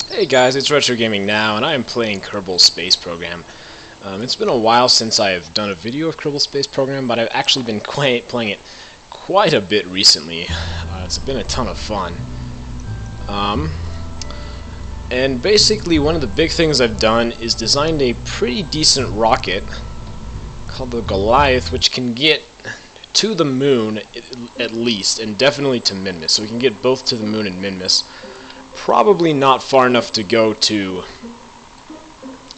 Hey guys, it's Retro Gaming Now, and I am playing Kerbal Space Program. It's been a while since I have done a video of Kerbal Space Program, but I've actually been playing it quite a bit recently. It's been a ton of fun. And basically one of the big things I've done is designed a pretty decent rocket called the Goliath, which can get to the moon at least, and definitely to Minmus. So we can get both to the moon and Minmus. Probably not far enough to go to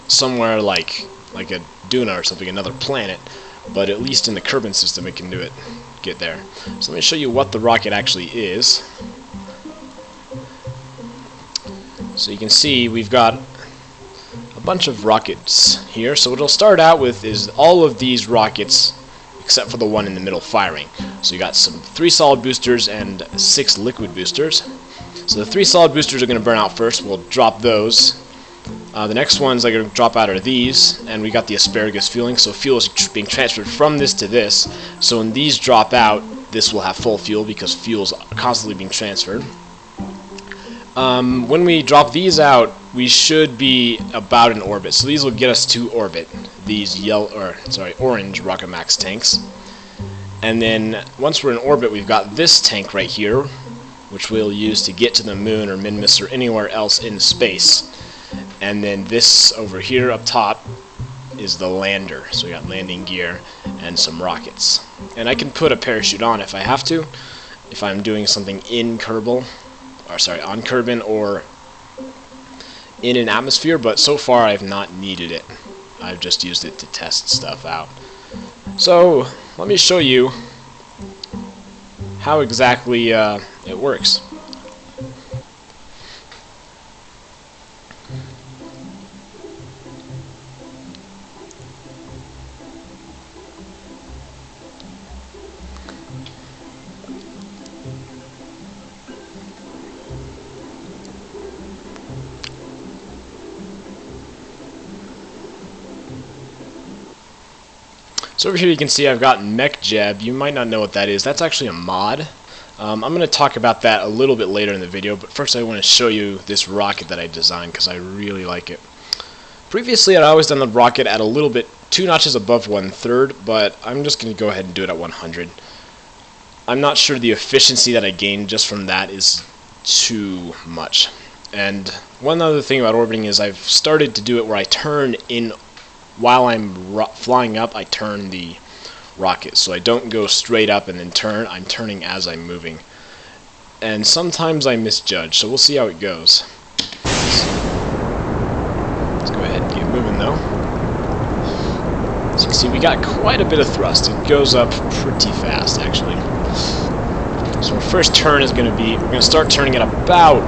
somewhere like a Duna or something, another planet, but at least in the Kerbal system it can get there. So let me show you what the rocket actually is. So you can see we've got a bunch of rockets here. So what it'll start out with is all of these rockets except for the one in the middle firing. So you got 3 solid boosters and 6 liquid boosters. So the 3 solid boosters are going to burn out first. We'll drop those. The next ones that are going to drop out are these, and we got the asparagus fueling. So fuel is being transferred from this to this. So when these drop out, this will have full fuel because fuel is constantly being transferred. When we drop these out, we should be about in orbit. So these will get us to orbit. These orange Rocket Max tanks. And then once we're in orbit, we've got this tank right here, which we'll use to get to the moon or Minmus or anywhere else in space. And then this over here up top is the lander. So we got landing gear and some rockets. And I can put a parachute on if I have to, if I'm doing something in Kerbal, or sorry, on Kerbin or in an atmosphere, but so far I've not needed it. I've just used it to test stuff out. So let me show you how exactly it works. So over here you can see I've got Mech Jeb. You might not know what that is. That's actually a mod. I'm going to talk about that a little bit later in the video, but first I want to show you this rocket that I designed because I really like it. Previously I'd always done the rocket at a little bit, 2 notches above 1/3, but I'm just going to go ahead and do it at 100. I'm not sure the efficiency that I gained just from that is too much. And one other thing about orbiting is I've started to do it where I turn in while I'm flying up, I turn the rocket. So I don't go straight up and then turn, I'm turning as I'm moving. And sometimes I misjudge, so we'll see how it goes. Let's go ahead and get moving though. As you can see, we got quite a bit of thrust. It goes up pretty fast actually. So our first turn is going to be, we're going to start turning at about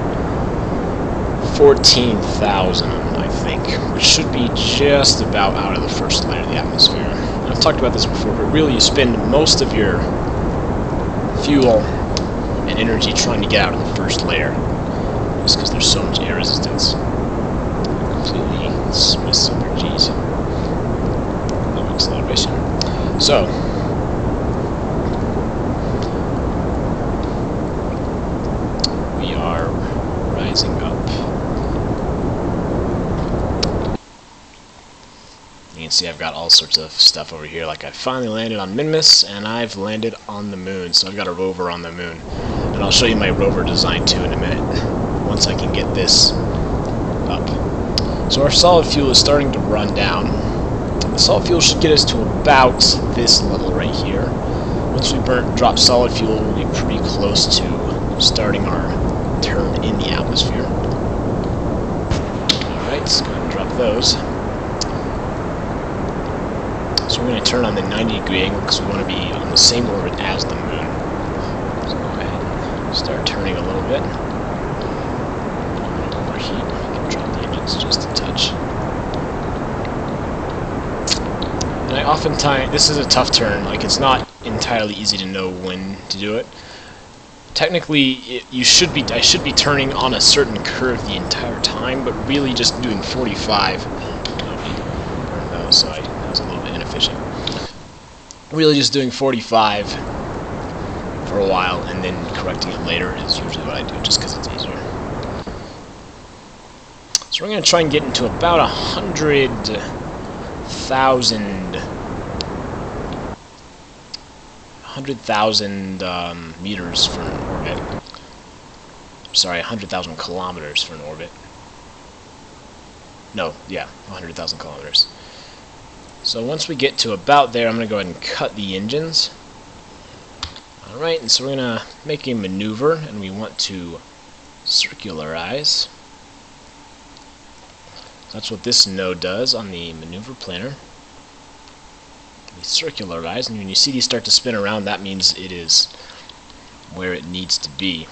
14,000, I think, which should be just about out of the first layer of the atmosphere. And I've talked about this before, but really you spend most of your fuel and energy trying to get out of the first layer, just because there's so much air resistance. Completely Swiss super G's. Low acceleration. So, we are rising up. You can see I've got all sorts of stuff over here, like I finally landed on Minmus, and I've landed on the moon, so I've got a rover on the moon. And I'll show you my rover design too in a minute, once I can get this up. So our solid fuel is starting to run down. The solid fuel should get us to about this level right here. Once we drop solid fuel, we'll be pretty close to starting our turn in the atmosphere. Alright, let's go ahead and drop those. So we're going to turn on the 90-degree angle because we want to be on the same orbit as the moon. So go ahead and start turning a little bit. Don't overheat. We can drop the engines just a touch. And I oftentimes, this is a tough turn. Like, it's not entirely easy to know when to do it. Technically, I should be turning on a certain curve the entire time, but really just doing 45. So that was a little bit inefficient. Really just doing 45 for a while and then correcting it later is usually what I do, just because it's easier. So we're going to try and get into about 100,000 meters for an orbit. Sorry, 100,000 kilometers for an orbit. No, yeah, 100,000 kilometers. So once we get to about there, I'm going to go ahead and cut the engines. Alright, and so we're going to make a maneuver, and we want to circularize. That's what this node does on the maneuver planner. We circularize, and when you see these start to spin around, that means it is where it needs to be.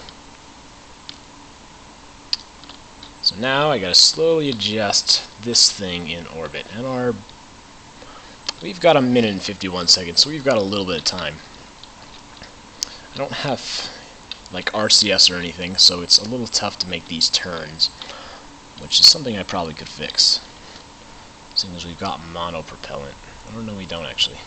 So now I gotta slowly adjust this thing in orbit, and we've got 1 minute and 51 seconds, so we've got a little bit of time. I don't have like RCS or anything, so it's a little tough to make these turns, which is something I probably could fix, seeing as we've got monopropellant. I don't know, we don't actually.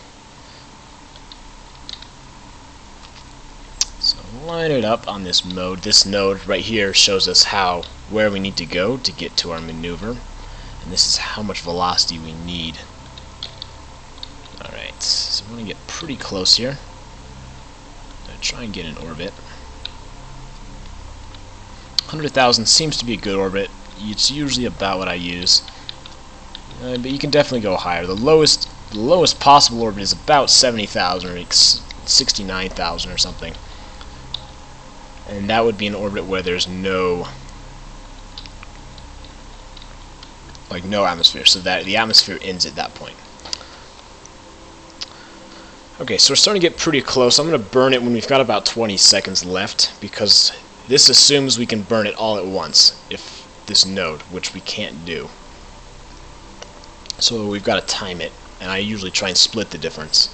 So line it up on this mode. This node right here shows us where we need to go to get to our maneuver, and this is how much velocity we need. Alright, so I'm going to get pretty close here. I'm going to try and get in orbit. 100,000 seems to be a good orbit. It's usually about what I use, but you can definitely go higher. The lowest possible orbit is about 70,000 or 69,000 or something, and that would be an orbit where there's no atmosphere, so that the atmosphere ends at that point. Okay, so we're starting to get pretty close. I'm going to burn it when we've got about 20 seconds left, because this assumes we can burn it all at once, if this node, which we can't do. So we've got to time it, and I usually try and split the difference.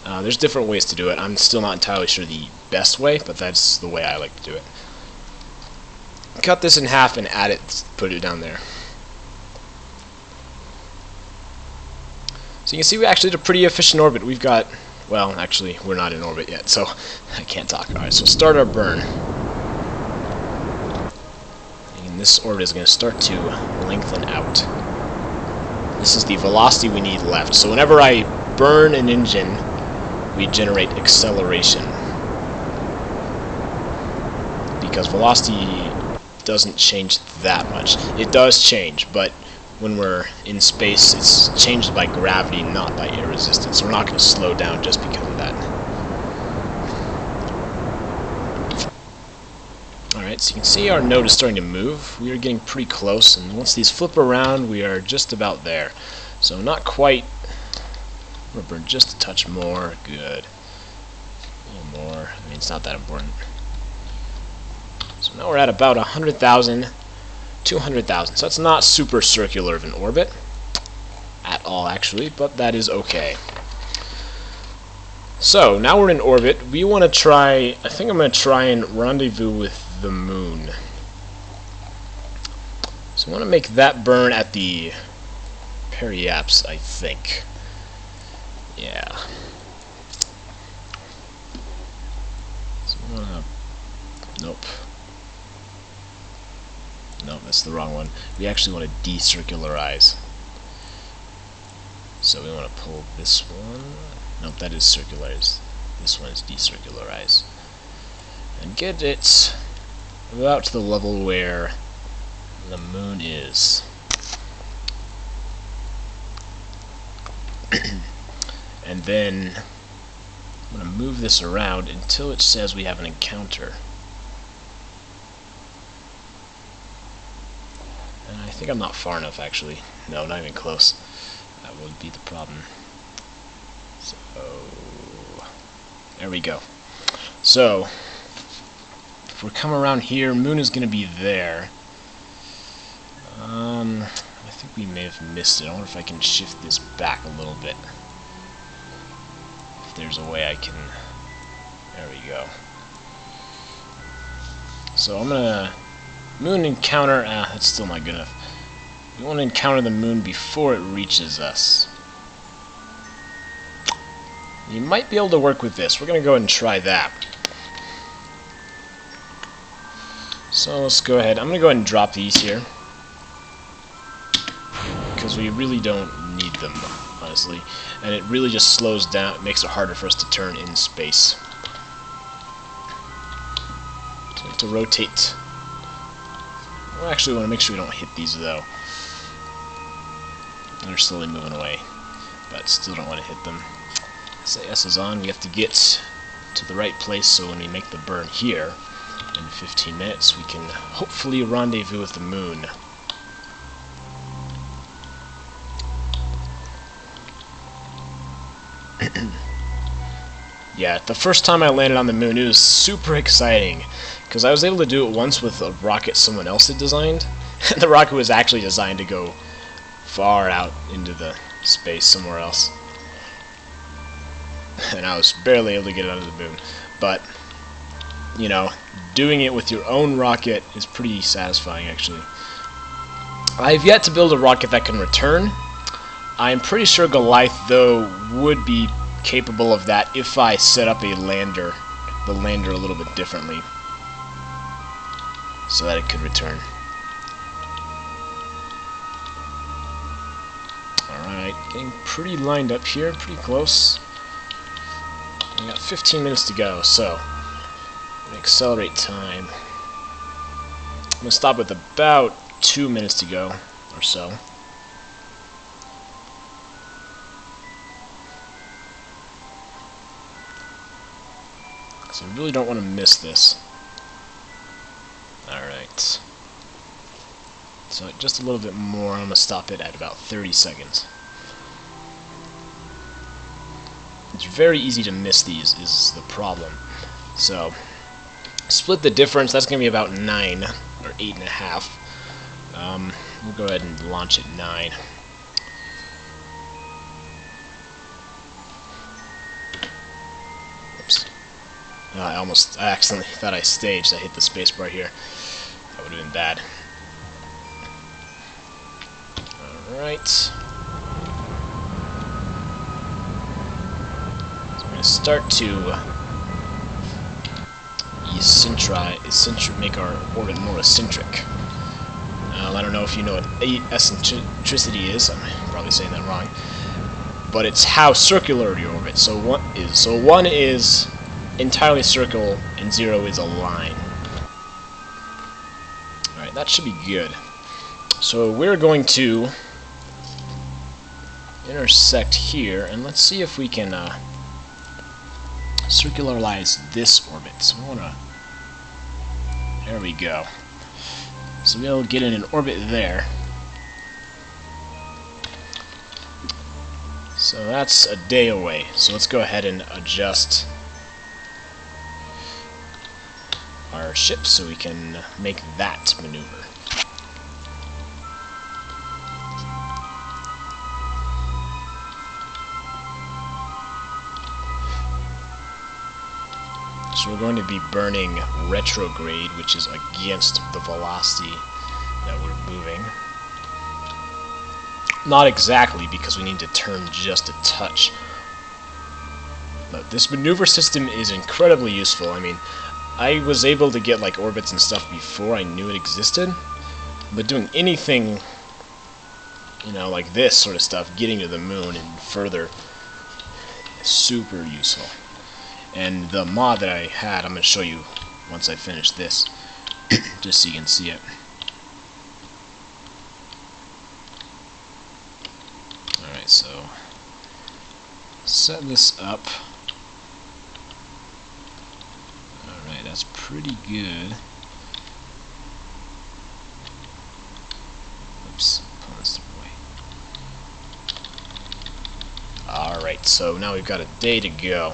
There's different ways to do it. I'm still not entirely sure the best way, but that's the way I like to do it. Cut this in half and add it, put it down there. So you can see we actually did a pretty efficient orbit. We've got, well, actually, we're not in orbit yet, so I can't talk. Alright, so start our burn. And this orbit is going to start to lengthen out. This is the velocity we need left. So whenever I burn an engine, we generate acceleration, because velocity doesn't change that much. It does change, but when we're in space, it's changed by gravity, not by air resistance. So we're not going to slow down just because of that. Alright, so you can see our node is starting to move. We are getting pretty close, and once these flip around, we are just about there. So not quite. I'm going to burn just a touch more. Good. A little more. I mean, it's not that important. So now we're at about 100,000, 200,000. So it's not super circular of an orbit at all, actually, but that is okay. So now we're in orbit. We want to try, I think I'm going to try and rendezvous with the moon. So I want to make that burn at the periaps, I think. Yeah. So we want to... Nope. No, that's the wrong one. We actually want to decircularize. So we want to pull this one. Nope, that is circularize. This one is decircularize. And get it about to the level where the moon is. And then I'm going to move this around until it says we have an encounter. And I think I'm not far enough, actually. No, not even close. That would be the problem. So, there we go. So, if we come around here, moon is going to be there. I think we may have missed it. I wonder if I can shift this back a little bit. If there's a way I can... There we go. So I'm going to... Moon encounter... that's still not good enough. We want to encounter the moon before it reaches us. You might be able to work with this. We're going to go ahead and try that. So let's go ahead. I'm going to go ahead and drop these here. because we really don't need them, honestly. And it really just slows down, makes it harder for us to turn in space. So we have to rotate. We actually want to make sure we don't hit these, though. They're slowly moving away, but still don't want to hit them. So S is on. We have to get to the right place, so when we make the burn here in 15 minutes, we can hopefully rendezvous with the moon. Yeah, the first time I landed on the moon, it was super exciting, because I was able to do it once with a rocket someone else had designed, and the rocket was actually designed to go far out into the space somewhere else. And I was barely able to get it out of the moon. But, you know, doing it with your own rocket is pretty satisfying, actually. I've yet to build a rocket that can return. I'm pretty sure Goliath, though, would be capable of that if I set up the lander a little bit differently, so that it could return. Alright, getting pretty lined up here, pretty close. We got 15 minutes to go, so I'm going to accelerate time. I'm going to stop with about 2 minutes to go, or so. So I really don't want to miss this. Alright. So just a little bit more, I'm going to stop it at about 30 seconds. It's very easy to miss these, is the problem. So, split the difference, that's going to be about 9, or 8.5. We'll go ahead and launch at 9. Oops. I accidentally thought I staged. I hit the spacebar here. That would have been bad. Alright. So I'm going to start to make our orbit more eccentric. I don't know if you know what eccentricity is. I'm probably saying that wrong. But it's how circular your orbit. So 1 is entirely circle, and 0 is a line. Alright, that should be good. So we're going to intersect here, and let's see if we can circularize this orbit. So we want to... There we go. So we'll get in an orbit there. So that's a day away. So let's go ahead and adjust our ship so we can make that maneuver. So we're going to be burning retrograde, which is against the velocity that we're moving. Not exactly, because we need to turn just a touch. But this maneuver system is incredibly useful. I mean, I was able to get like orbits and stuff before I knew it existed, but doing anything, you know, like this sort of stuff, getting to the moon and further, is super useful. And the mod that I had, I'm going to show you once I finish this, just so you can see it. Alright, so set this up. Alright, that's pretty good. Oops, pull this away. Alright, so now we've got a day to go.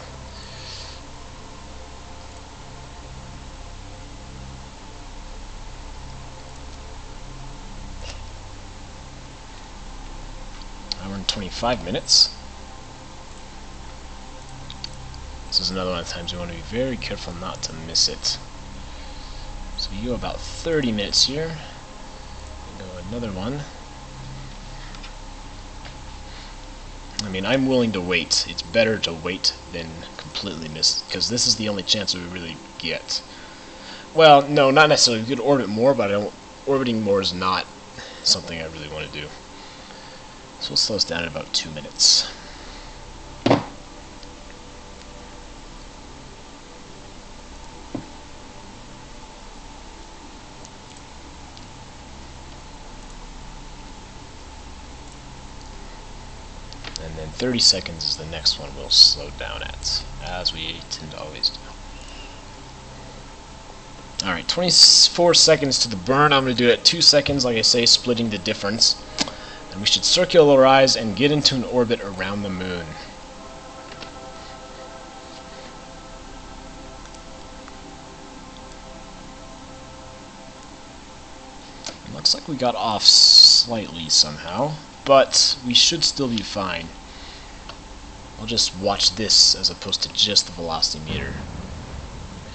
We're in 25 minutes. This is another one of the times we want to be very careful not to miss it. So you go about 30 minutes here. Go another one. I mean, I'm willing to wait. It's better to wait than completely miss, because this is the only chance we really get. Well, no, not necessarily. We could orbit more, but orbiting more is not something I really want to do. So we'll slow us down at about 2 minutes. And then 30 seconds is the next one we'll slow down at, as we tend to always do. Alright, 24 seconds to the burn. I'm going to do it at 2 seconds, like I say, splitting the difference. And we should circularize and get into an orbit around the moon. It looks like we got off slightly somehow, but we should still be fine. I'll just watch this as opposed to just the velocity meter.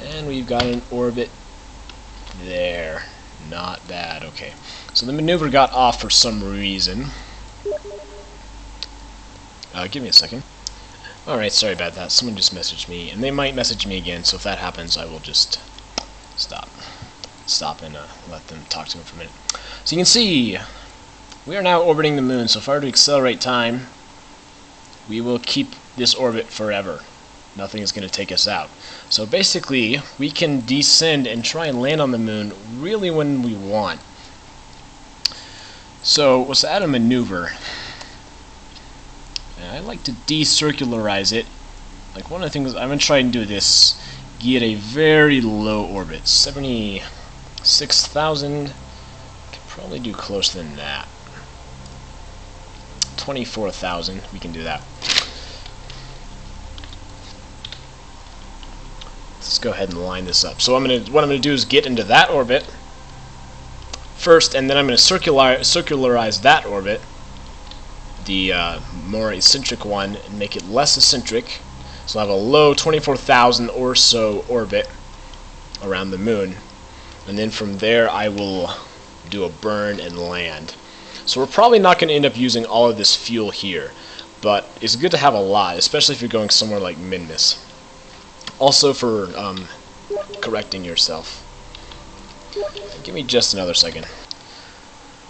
And we've got an orbit there. Not bad. Okay. So the maneuver got off for some reason. Give me a second. Alright, sorry about that. Someone just messaged me, and they might message me again, so if that happens, I will just stop and let them talk to him for a minute. So you can see, we are now orbiting the moon, so if I were to accelerate time, we will keep this orbit forever. Nothing is going to take us out. So basically, we can descend and try and land on the moon really when we want. So let's add a maneuver. And I like to decircularize it. Like one of the things I'm going to try and do this, get a very low orbit, 76,000. Could probably do closer than that. 24,000. We can do that. Let's go ahead and line this up. So what I'm going to do is get into that orbit first, and then I'm going to circularize that orbit, the more eccentric one, and make it less eccentric. So I'll have a low 24,000 or so orbit around the moon, and then from there I will do a burn and land. So we're probably not going to end up using all of this fuel here, but it's good to have a lot, especially if you're going somewhere like Minmus. Also for correcting yourself. Give me just another second.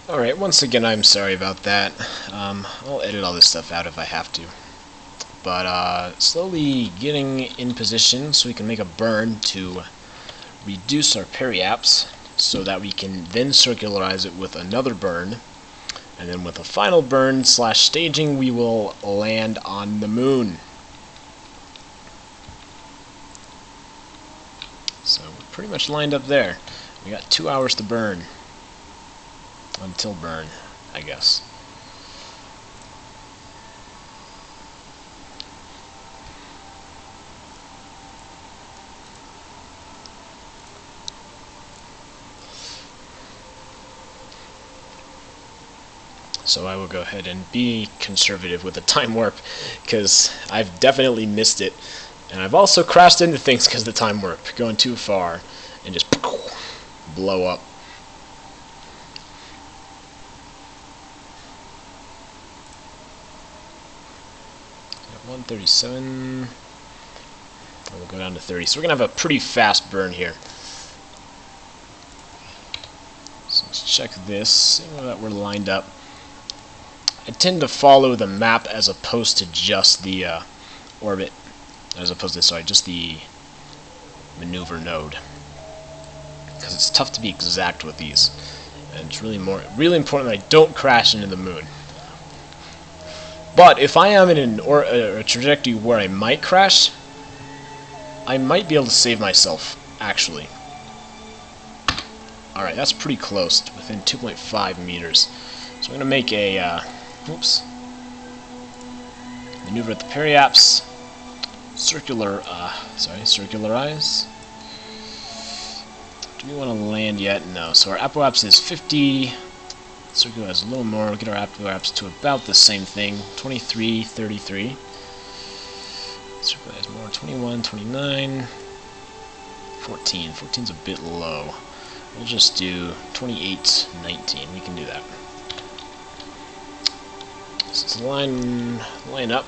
Alright, once again I'm sorry about that. I'll edit all this stuff out if I have to. But slowly getting in position so we can make a burn to reduce our periaps so that we can then circularize it with another burn. And then with a final burn / staging we will land on the moon. So we're pretty much lined up there. We got 2 hours to burn. Until burn, I guess. So I will go ahead and be conservative with the time warp, because I've definitely missed it. And I've also crashed into things because of the time warp, going too far and just blow up. At 137, we'll go down to 30. So we're going to have a pretty fast burn here. So let's check this, see that we're lined up. I tend to follow the map as opposed to just the orbit. As opposed to, sorry, just the maneuver node, because it's tough to be exact with these, and it's really important that I don't crash into the moon. But if I am in a trajectory where I might crash, I might be able to save myself, actually. Alright, that's pretty close, within 2.5 meters. So I'm going to make a maneuver at the periaps. Circularize. Do we want to land yet? No. So our apoaps is 50. Circularize a little more. We'll get our apoaps to about the same thing. 23, 33. Circularize more. 21, 29. 14. 14's a bit low. We'll just do 28, 19. We can do that. So let's line up.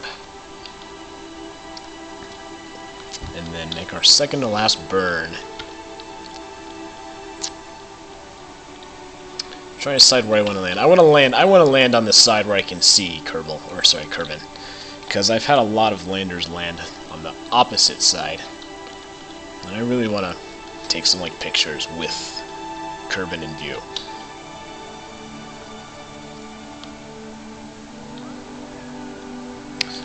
And then make our second to last burn. trying to decide where I want to land. I want to land on this side where I can see Kerbal, or sorry, Kerbin, because I've had a lot of landers land on the opposite side, and I really want to take some like pictures with Kerbin in view.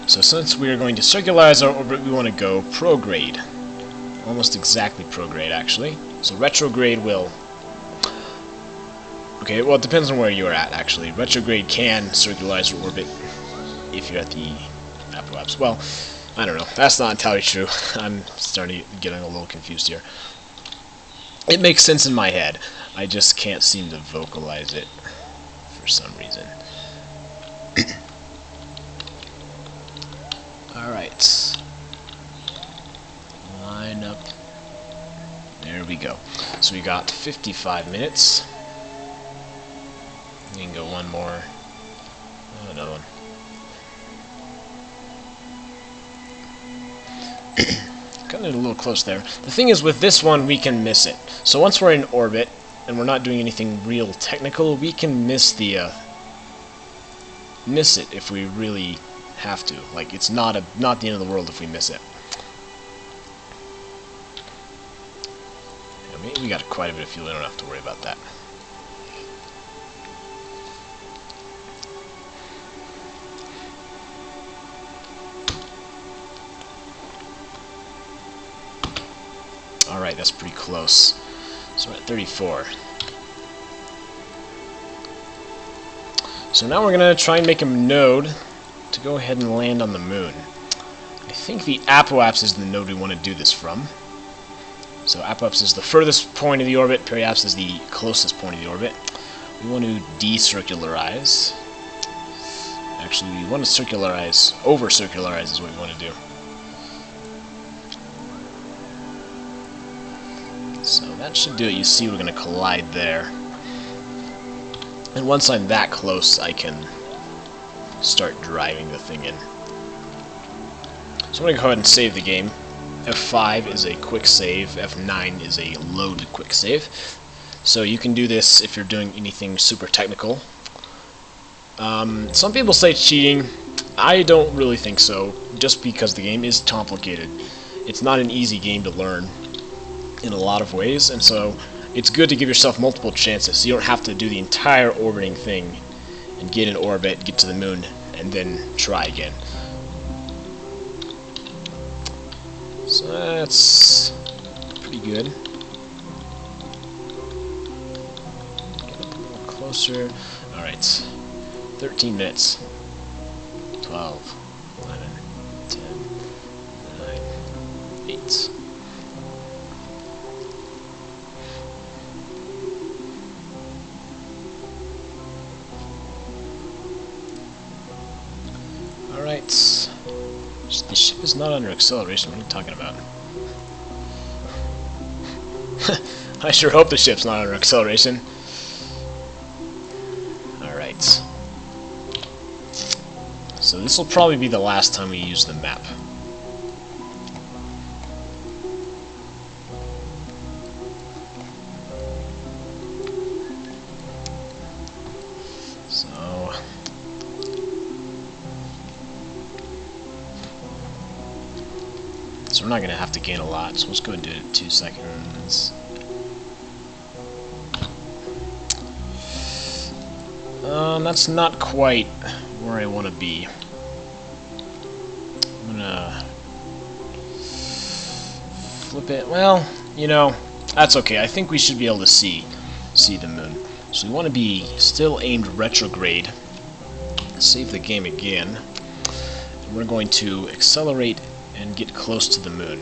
So since we are going to circularize our orbit, we want to go prograde. Almost exactly prograde, actually. So retrograde will... Okay, well, it depends on where you're at, actually. Retrograde can circularize your orbit if you're at the apoapse. Well, I don't know. That's not entirely true. I'm starting getting a little confused here. It makes sense in my head. I just can't seem to vocalize it for some reason. Alright. Line up. There we go. So we got 55 minutes. We can go one more. Oh, another one. Got it a little close there. The thing is, with this one, we can miss it. So once we're in orbit, and we're not doing anything real technical, we can miss the miss it if we really have to. Like, it's not the end of the world if we miss it. I mean, we got quite a bit of fuel. We don't have to worry about that. Alright, that's pretty close. So we're at 34. So now we're going to try and make a node to go ahead and land on the moon. I think the apoapse is the node we want to do this from. So apoapse is the furthest point of the orbit, periapse is the closest point of the orbit. We want to decircularize. Actually, we want to circularize, over-circularize is what we want to do. So that should do it. You see we're going to collide there. And once I'm that close, I can start driving the thing in. So I'm going to go ahead and save the game. F5 is a quick save. F9 is a load quick save. So you can do this if you're doing anything super technical. Some people say cheating. I don't really think so, just because the game is complicated. It's not an easy game to learn in a lot of ways, and so it's good to give yourself multiple chances so you don't have to do the entire orbiting thing and get in orbit, get to the moon, and then try again. So that's pretty good. Get up a little closer. Alright, 13 minutes. 12, 11, 10, 9, 8. Alright, the ship is not under acceleration. What are you talking about? I sure hope the ship's not under acceleration. Alright. So this will probably be the last time we use the map. So we're not going to have to gain a lot, so let's go and do it in 2 seconds. That's not quite where I want to be. I'm going to flip it. Well, you know, that's okay. I think we should be able to see the moon. So we want to be still aimed retrograde. Save the game again. And we're going to accelerate and get close to the moon.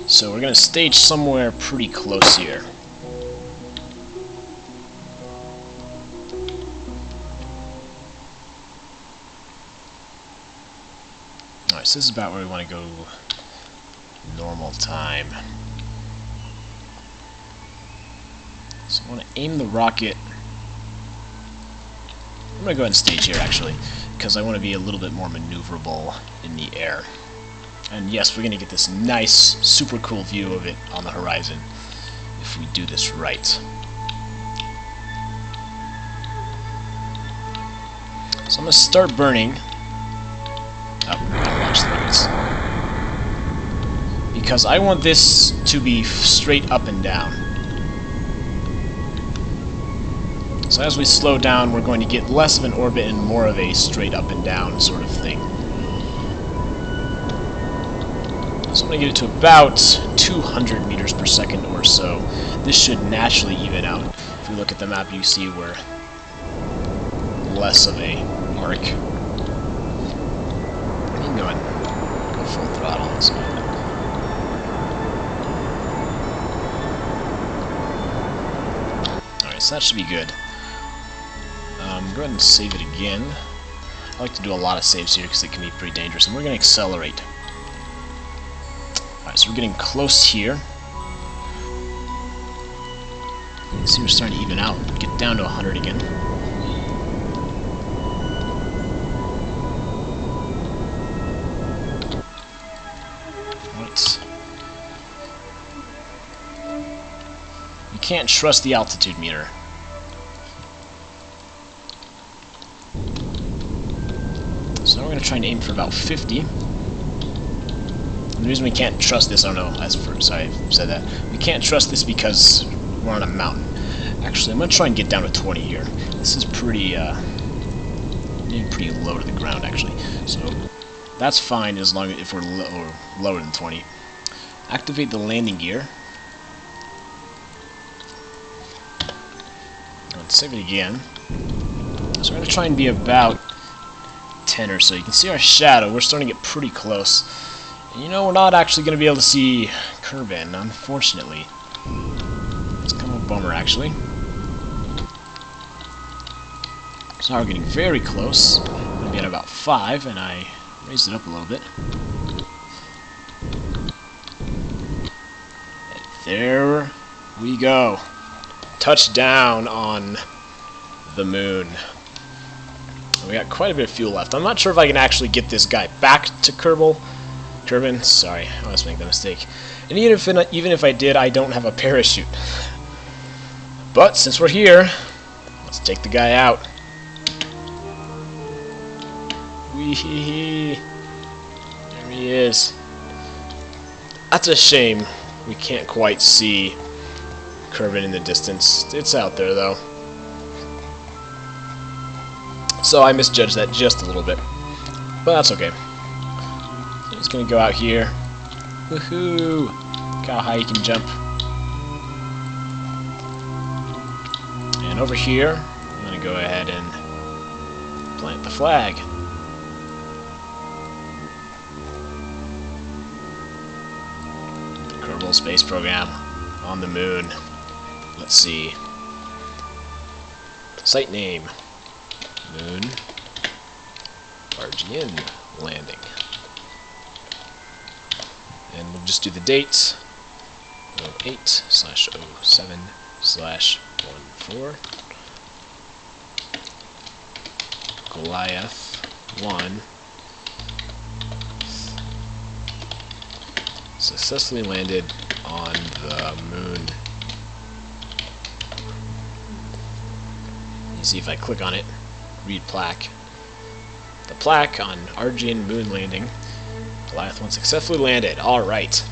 So we're going to stage somewhere pretty close here. Alright, so this is about where we want to go normal time. So I want to aim the rocket. I'm going to go ahead and stage here, actually, because I want to be a little bit more maneuverable in the air. And yes, we're going to get this nice, super cool view of it on the horizon. if we do this right. So I'm going to start burning. Oh, I watched the limits. Because I want this to be straight up and down. So as we slow down, we're going to get less of an orbit and more of a straight up and down sort of thing. So I'm going to get it to about 200 meters per second or so. This should naturally even out. If we look at the map, you see we're less of a arc. You can go full throttle on this one. Alright, so that should be good. Go ahead and save it again. I like to do a lot of saves here because it can be pretty dangerous. And we're going to accelerate. Alright, so we're getting close here. You can see we're starting to even out. Get down to 100 again. What? You can't trust the altitude meter. So now we're going to try and aim for about 50. And the reason we can't trust this, I don't know, sorry, I said that. We can't trust this because we're on a mountain. Actually, I'm going to try and get down to 20 here. This is pretty low to the ground, actually. So that's fine as long as if we're lower than 20. Activate the landing gear. Let's save it again. So we're going to try and be about 10 or so. You can see our shadow. We're starting to get pretty close. And you know, we're not actually going to be able to see Kerbal, unfortunately. It's kind of a bummer, actually. So now we're getting very close. We're going to be at about 5, and I raised it up a little bit. And there we go. Touchdown on the moon. We got quite a bit of fuel left. I'm not sure if I can actually get this guy back to Kerbal. Sorry, I always make that mistake. And even if I did, I don't have a parachute. But since we're here, let's take the guy out. Wee-hee-hee. There he is. That's a shame. We can't quite see Kerbal in the distance. It's out there, though. So I misjudged that just a little bit. But that's okay. So just gonna go out here. Woohoo! Look how high you can jump. And over here, I'm gonna go ahead and plant the flag. The Kerbal Space Program on the moon. Let's see. Site name. Moon RGN landing. And we'll just do the dates. 08/07/14. Goliath I successfully landed on the moon. You see if I click on it. Read plaque. The plaque on RGN moon landing. Goliath I successfully landed. Alright.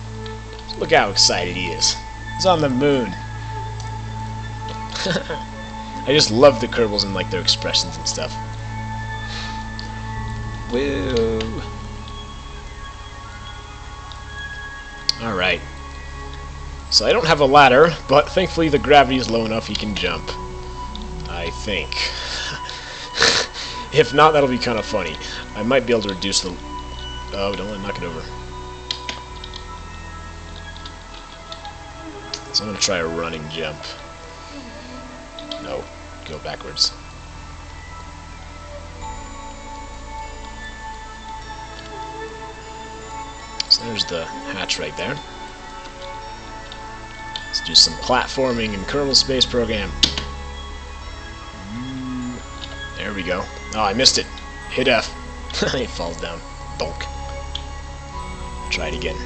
Look how excited he is. He's on the moon. I just love the Kerbals and like their expressions and stuff. Woo! Alright. So I don't have a ladder, but thankfully the gravity is low enough he can jump. I think. If not, that'll be kind of funny. I might be able to reduce the... Oh, don't let it knock it over. So I'm going to try a running jump. No, go backwards. So there's the hatch right there. Let's do some platforming in Kerbal Space Program. There we go. Oh, I missed it. Hit F. It falls down. Donk. Try it again.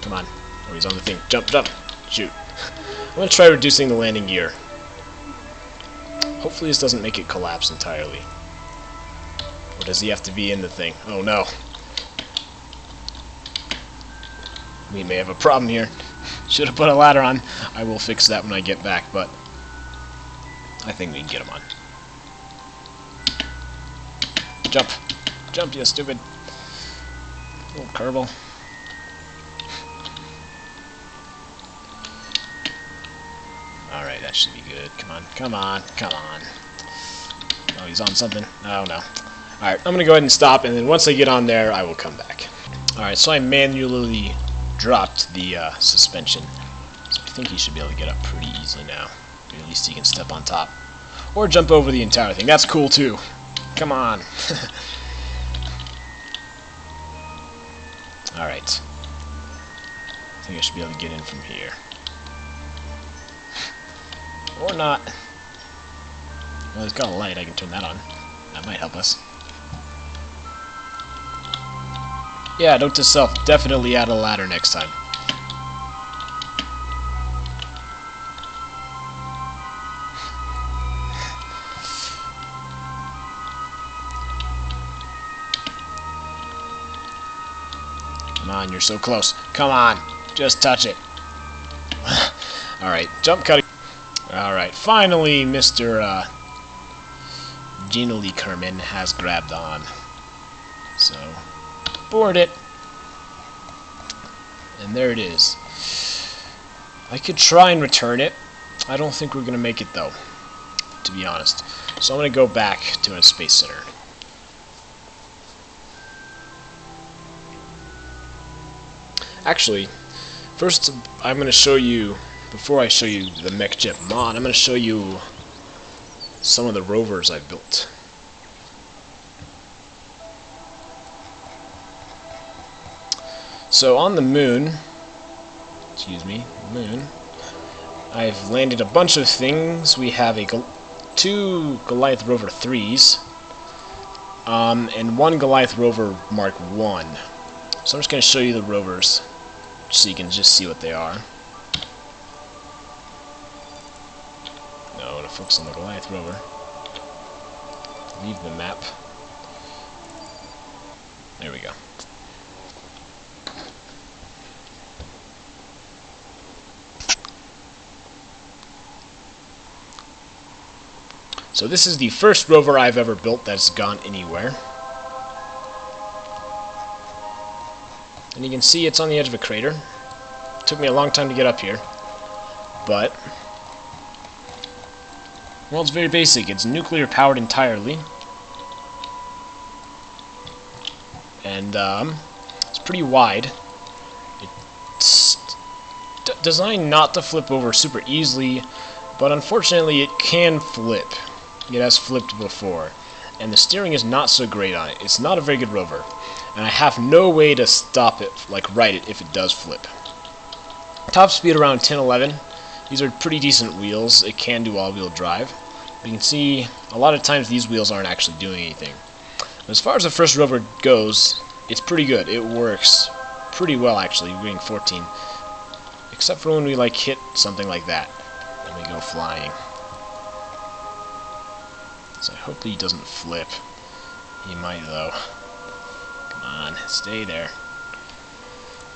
Come on. Oh, he's on the thing. Jump, jump. Shoot. I'm going to try reducing the landing gear. Hopefully this doesn't make it collapse entirely. Or does he have to be in the thing? Oh no. We may have a problem here. Should have put a ladder on. I will fix that when I get back, but I think we can get him on. Jump. Jump, you stupid. Little Kerbal. Alright, that should be good. Come on, come on, come on. Oh, he's on something. Oh, no. Alright, I'm going to go ahead and stop, and then once I get on there, I will come back. Alright, so I manually dropped the suspension. So I think he should be able to get up pretty easily now. Or at least he can step on top. Or jump over the entire thing. That's cool, too. Come on. Alright. I think I should be able to get in from here. Or not. Well, it's got a light. I can turn that on. That might help us. Yeah, note to self, definitely add a ladder next time. Come on, you're so close. Come on, just touch it. Alright, jump cutting. Alright, finally Mr. Gina Lee Kerman has grabbed on. So, board it. And there it is. I could try and return it. I don't think we're going to make it though, to be honest. So I'm going to go back to a Space Center. Actually, first I'm going to show you, before I show you the Mech Jet mod, I'm going to show you some of the rovers I built. So on the moon, I've landed a bunch of things. We have two Goliath Rover 3s, and one Goliath Rover Mark 1. So I'm just going to show you the rovers, so you can just see what they are. No, I want to focus on the Goliath Rover. Leave the map. There we go. So this is the first rover I've ever built that's gone anywhere. And you can see it's on the edge of a crater. It took me a long time to get up here. But, well, it's very basic. It's nuclear powered entirely. And it's pretty wide. It's designed not to flip over super easily, but unfortunately it can flip. It has flipped before, and the steering is not so great on it. It's not a very good rover, and I have no way to stop it, like right it, if it does flip. Top speed around 10-11. These are pretty decent wheels. It can do all-wheel drive. But you can see a lot of times these wheels aren't actually doing anything. But as far as the first rover goes, it's pretty good. It works pretty well actually, being 14. Except for when we like hit something like that, and we go flying. So I hope that he doesn't flip. He might though. Come on, stay there.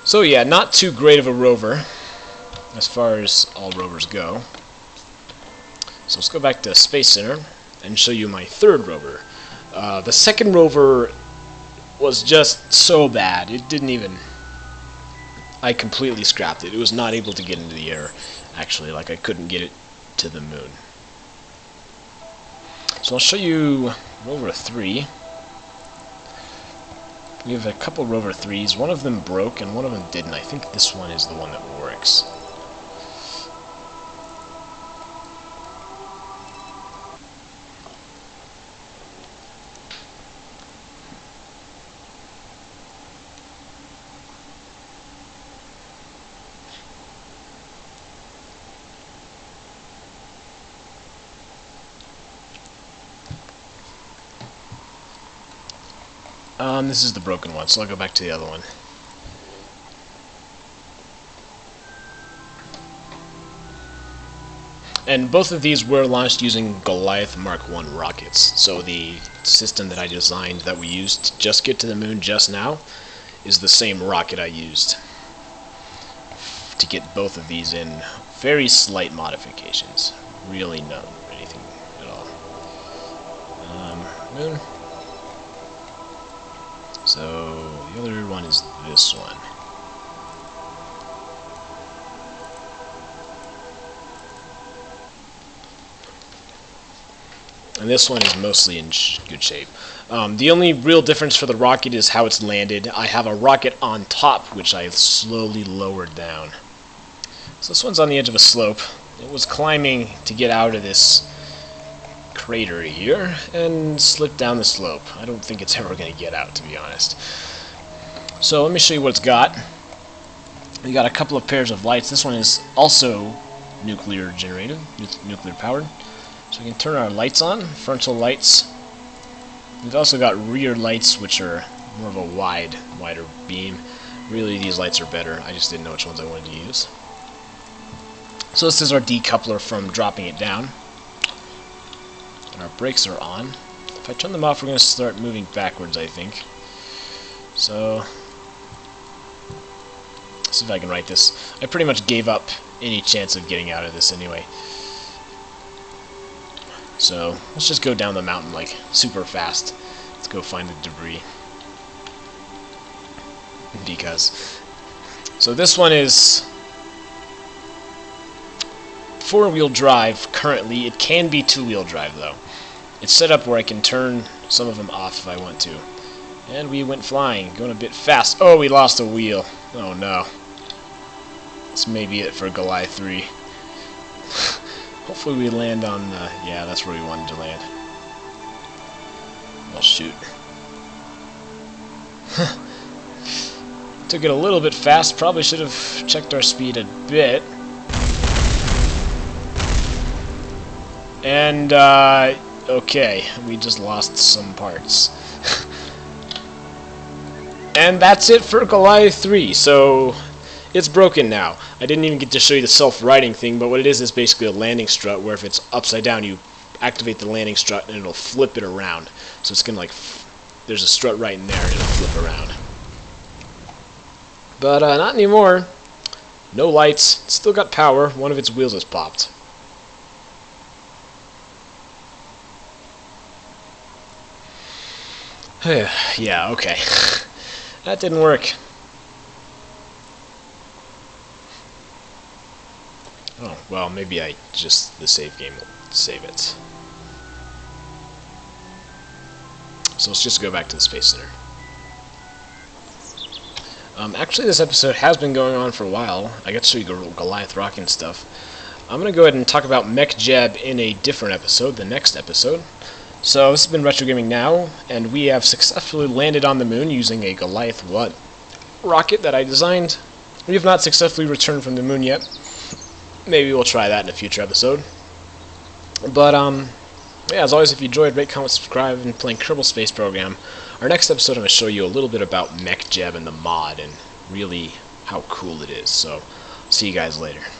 So yeah, not too great of a rover as far as all rovers go. So let's go back to Space Center and show you my third rover. The second rover was just so bad. It didn't even... I completely scrapped it. It was not able to get into the air, actually. Like, I couldn't get it to the moon. So I'll show you Rover 3. We have a couple Rover 3s. One of them broke and one of them didn't. I think this one is the one that works. This is the broken one, so I'll go back to the other one. And both of these were launched using Goliath Mark I rockets. So the system that I designed that we used to just get to the moon just now is the same rocket I used to get both of these in. Very slight modifications. Really not anything at all. Moon. So the other one is this one. And this one is mostly in good shape. The only real difference for the rocket is how it's landed. I have a rocket on top, which I have slowly lowered down. So this one's on the edge of a slope. It was climbing to get out of this crater here and slipped down the slope. I don't think it's ever going to get out, to be honest. So let me show you what it's got. We got a couple of pairs of lights. This one is also nuclear generated, nuclear powered. So we can turn our lights on, frontal lights. We've also got rear lights, which are more of a wider beam. Really, these lights are better. I just didn't know which ones I wanted to use. So this is our decoupler from dropping it down. And our brakes are on. If I turn them off, we're going to start moving backwards, I think. So, let's see if I can write this. I pretty much gave up any chance of getting out of this anyway. So, let's just go down the mountain like super fast. Let's go find the debris. Because. So this one is 4-wheel drive currently. It can be 2-wheel drive though. It's set up where I can turn some of them off if I want to. And we went flying, going a bit fast. Oh, we lost a wheel. Oh no. This may be it for Goliath III. Hopefully we land on, yeah, that's where we wanted to land. Oh, shoot. Took it a little bit fast. Probably should have checked our speed a bit. And, okay, we just lost some parts. And that's it for Goliath III. So, it's broken now. I didn't even get to show you the self-righting thing, but what it is basically a landing strut where if it's upside down, you activate the landing strut and it'll flip it around. So it's gonna like, there's a strut right in there and it'll flip around. But not anymore. No lights. It's still got power. One of its wheels has popped. Yeah, okay. That didn't work. Oh, well, maybe the save game will save it. So let's just go back to the Space Center. Actually, this episode has been going on for a while. I got to show you Goliath rocket and stuff. I'm going to go ahead and talk about Mech Jab in a different episode, the next episode. So this has been Retro Gaming Now, and we have successfully landed on the moon using a Goliath I rocket that I designed. We have not successfully returned from the moon yet. Maybe we'll try that in a future episode. But, yeah, as always, if you enjoyed, rate, comment, subscribe, and playing Kerbal Space Program. Our next episode, I'm going to show you a little bit about Mech Jab and the mod, and really how cool it is. So, see you guys later.